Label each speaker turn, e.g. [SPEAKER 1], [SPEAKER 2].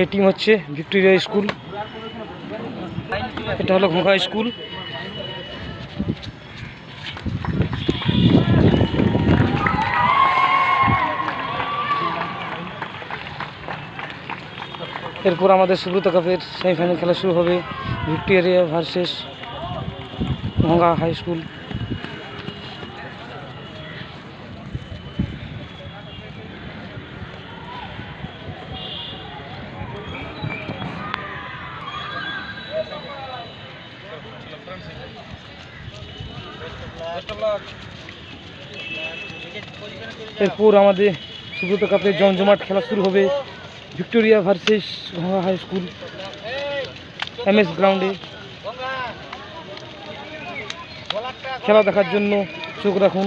[SPEAKER 1] এই টিম হচ্ছে Victoria school, এটা হলো ঘোঘা স্কুল। এরপর আমাদের সুব্রত কাপের সেমিফাইনাল খেলা শুরু হবে, Victoria versus Ghogha high school. এরপর আমাদের সুব্রত কাপের জমজমাট খেলা শুরু হবে, Victoria versus Ghogha high school MS গ্রাউন্ডে। খেলা দেখার জন্য চোখ রাখুন।